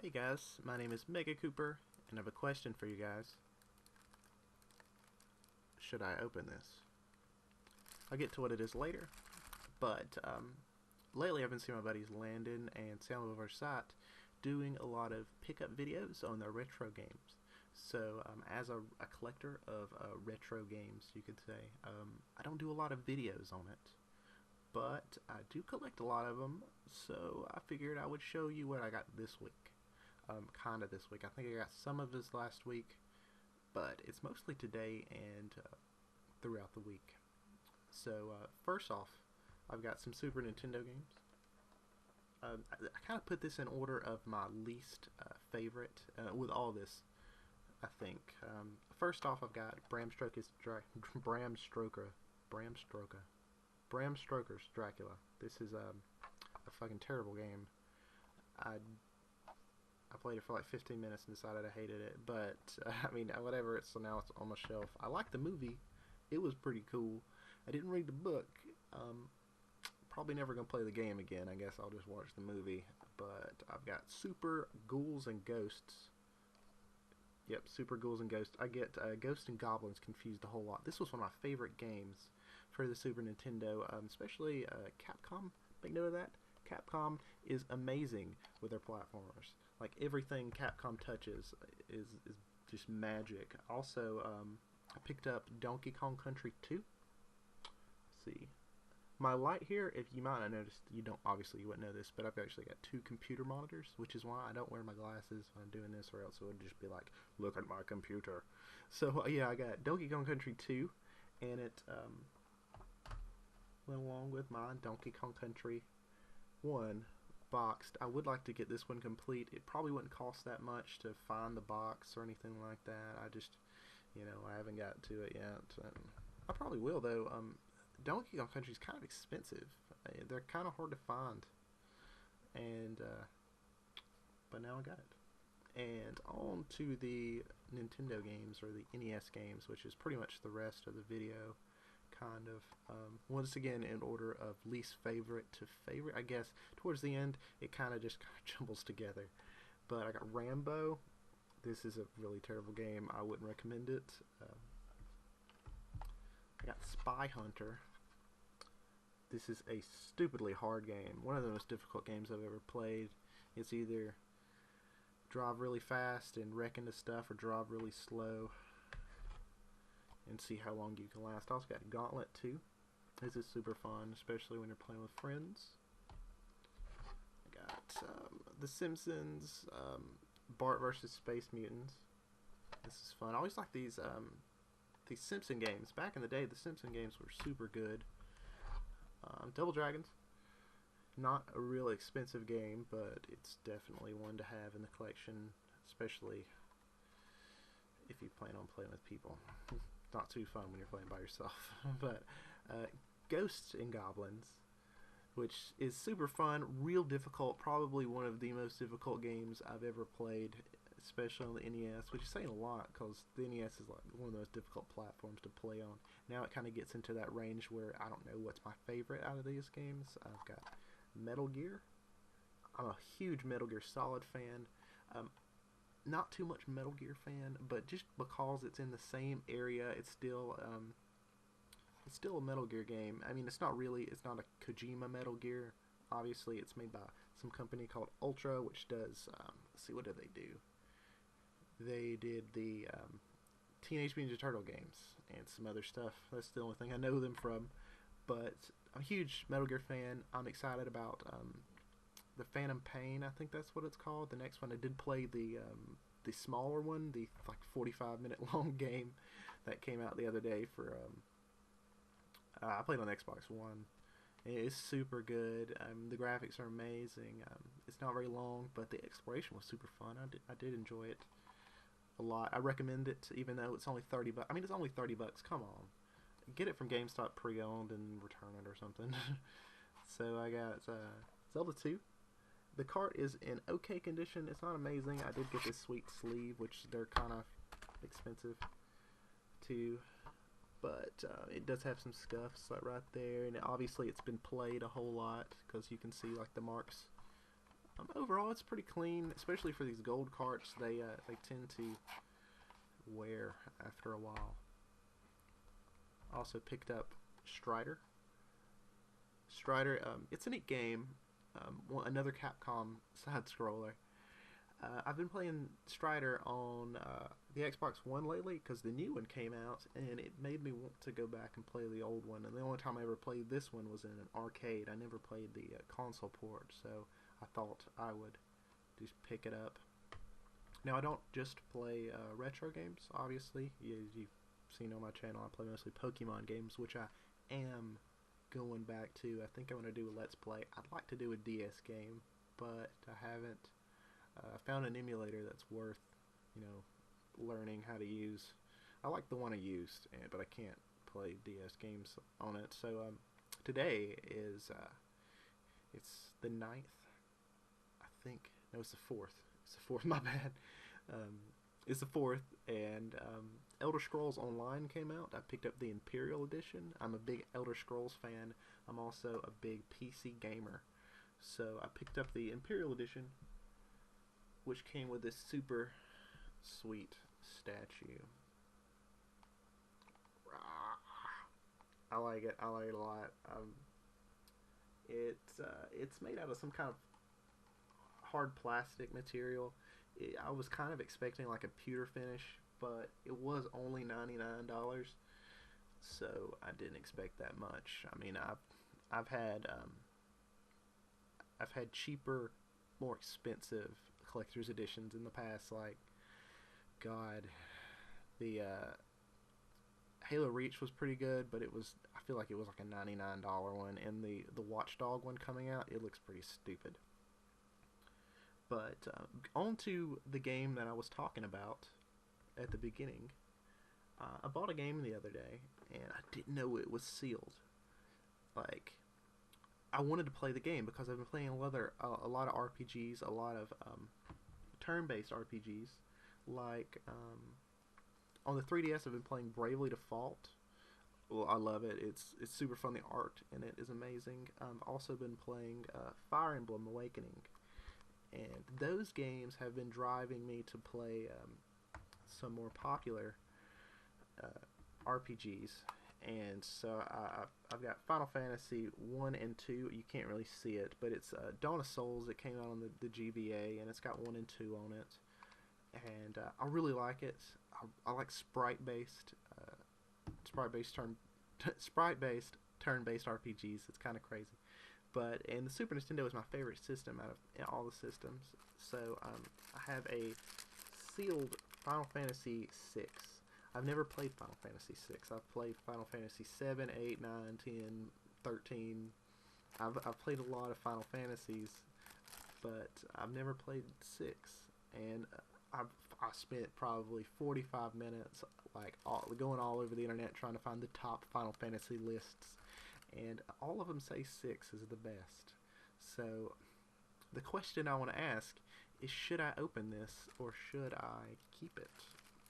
Hey guys, my name is Mega Cooper, and I have a question for you guys. Should I open this? I'll get to what it is later, but lately I've been seeing my buddies Landon and Sam of our site doing a lot of pickup videos on their retro games. So as a collector of retro games, you could say, I don't do a lot of videos on it, but I do collect a lot of them, so I figured I would show you what I got this week. Kinda this week. I think I got some of this last week, but it's mostly today and throughout the week. So first off, I've got some Super Nintendo games. I kind of put this in order of my least favorite with all this, I think. First off, I've got Bram Stoker's Dracula. This is a fucking terrible game. I played it for like 15 minutes and decided I hated it, but I mean, whatever. So now it's on my shelf. I like the movie; it was pretty cool. I didn't read the book. Probably never gonna play the game again. I guess I'll just watch the movie. But I've got Super Ghouls and Ghosts. Yep, Super Ghouls and Ghosts. I get Ghosts and Goblins confused a whole lot. This was one of my favorite games for the Super Nintendo, especially Capcom. Make note of that. Capcom is amazing with their platformers. Like everything Capcom touches is just magic. Also, I picked up Donkey Kong Country 2. Let's see. My light here, if you might not notice, you wouldn't know this, but I've actually got two computer monitors, which is why I don't wear my glasses when I'm doing this, or else it would just be like, look at my computer. So yeah, I got Donkey Kong Country 2, and it went along with my Donkey Kong Country 1 boxed. I would like to get this one complete. It probably wouldn't cost that much to find the box or anything like that. I just, I haven't got to it yet. I probably will though. Donkey Kong Country is kind of expensive. They're kind of hard to find, and but now I got it. And on to the Nintendo games, or the NES games, which is pretty much the rest of the video. Kind of once again in order of least favorite to favorite. I guess towards the end it kind of jumbles together. But I got Rambo. This is a really terrible game. I wouldn't recommend it. I got Spy Hunter. This is a stupidly hard game. One of the most difficult games I've ever played. It's either drive really fast and wreck into stuff, or drive really slow and see how long you can last. I also got Gauntlet 2. This is super fun, especially when you're playing with friends. I got The Simpsons, Bart versus Space Mutants. This is fun. I always like these Simpson games. Back in the day, the Simpson games were super good. Double Dragons. Not a real expensive game, but it's definitely one to have in the collection, especially if you plan on playing with people. Not too fun when you're playing by yourself. But Ghosts and Goblins, which is super fun, real difficult, probably one of the most difficult games I've ever played, especially on the NES, which is saying a lot because the NES is like one of the most difficult platforms to play on. Now it kind of gets into that range where I don't know what's my favorite out of these games. I've got Metal Gear. I'm a huge Metal Gear Solid fan. Not too much Metal Gear fan, but just because it's in the same area, it's still a Metal Gear game. I mean, it's not a Kojima Metal Gear. Obviously, it's made by some company called Ultra, which does, let's see, what did they do? They did the Teenage Mutant Ninja Turtle games and some other stuff. That's the only thing I know them from. But I'm a huge Metal Gear fan. I'm excited about the Phantom Pain, I think that's what it's called. The next one, I did play the smaller one, the like 45-minute long game that came out the other day for I played on Xbox One. It's super good. The graphics are amazing. It's not very long, but the exploration was super fun. I did enjoy it a lot. I recommend it, even though it's only 30 bucks. I mean, it's only 30 bucks. Come on, get it from GameStop pre-owned and return it or something. So I got Zelda 2. The cart is in okay condition. It's not amazing. I did get this sweet sleeve, which they're kind of expensive too, but it does have some scuffs like right there, and obviously it's been played a whole lot because you can see like the marks overall it's pretty clean, especially for these gold carts. They tend to wear after a while. Also picked up Strider. It's a neat game. Another Capcom side scroller. I've been playing Strider on the Xbox One lately because the new one came out, and it made me want to go back and play the old one. And the only time I ever played this one was in an arcade. I never played the console port, so I thought I would just pick it up. Now, I don't just play retro games, obviously. You've seen on my channel I play mostly Pokemon games, which I am going back to. I think I'm going to do a Let's Play. I'd like to do a DS game, but I haven't. I found an emulator that's worth, learning how to use. I like the one I used, but I can't play DS games on it. So today is it's the 9th, I think. No, it's the 4th. It's the 4th. My bad. It's the 4th, and Elder Scrolls Online came out. I picked up the Imperial Edition. I'm a big Elder Scrolls fan. I'm also a big PC gamer, so I picked up the Imperial Edition, which came with this super sweet statue. I like it. I like it a lot. It's made out of some kind of hard plastic material. I was kind of expecting like a pewter finish, but it was only $99, so I didn't expect that much. I mean, I've had cheaper, more expensive collector's editions in the past, like, God, the Halo Reach was pretty good, but I feel like it was like a $99 one, and the Watchdog one coming out, it looks pretty stupid. But on to the game that I was talking about at the beginning. I bought a game the other day, and I didn't know it was sealed. Like, I wanted to play the game because I've been playing a lot of RPGs, a lot of turn-based RPGs. Like, on the 3DS, I've been playing Bravely Default. Well, I love it. It's super fun. The art in it is amazing. I've also been playing Fire Emblem Awakening. And those games have been driving me to play some more popular RPGs. And so I've got Final Fantasy 1 and 2. You can't really see it, but it's Dawn of Souls. It came out on the GBA, and it's got 1 and 2 on it. And I really like it. I like sprite-based turn-based RPGs. It's kind of crazy. And the Super Nintendo is my favorite system out of all the systems. So I have a sealed Final Fantasy 6. I've never played Final Fantasy 6. I've played Final Fantasy 7, 8, 9, 10, 13. I've played a lot of Final Fantasies, but I've never played 6. And I spent probably 45 minutes going all over the internet trying to find the top Final Fantasy lists. And all of them say 6 is the best. So the question I want to ask is, should I open this or should I keep it?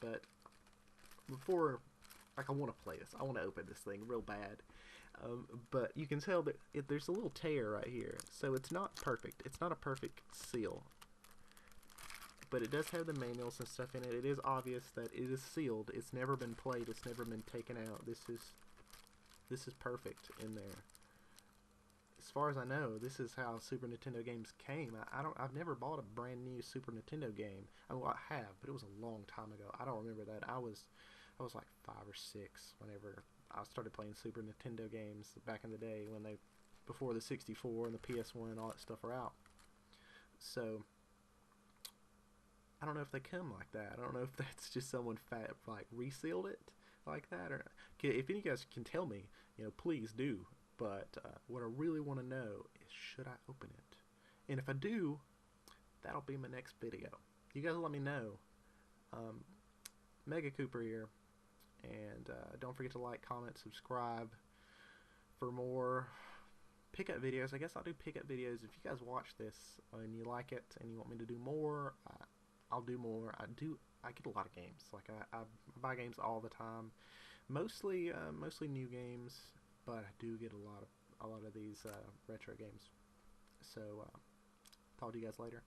But before, I want to play this. I want to open this thing real bad. But you can tell that there's a little tear right here. So it's not perfect. It's not a perfect seal. But it does have the manuals and stuff in it. It is obvious that it is sealed. It's never been played. It's never been taken out. This is perfect in there. As far as I know, this is how Super Nintendo games came. I've never bought a brand new Super Nintendo game. I have, but it was a long time ago. I don't remember that. I was like 5 or 6 whenever I started playing Super Nintendo games back in the day, before the 64 and the PS1 and all that stuff are out. So I don't know if they come like that. I don't know if that's just someone resealed it like that, or if any of you guys can tell me, please do. But what I really want to know is, should I open it? And if I do, that'll be my next video. You guys let me know. Mega Cooper here, and don't forget to like, comment, subscribe for more pickup videos. I guess I'll do pickup videos. If you guys watch this and you like it and you want me to do more, I'll do more. I get a lot of games. I buy games all the time, mostly new games, but I do get a lot of these retro games. So talk to you guys later.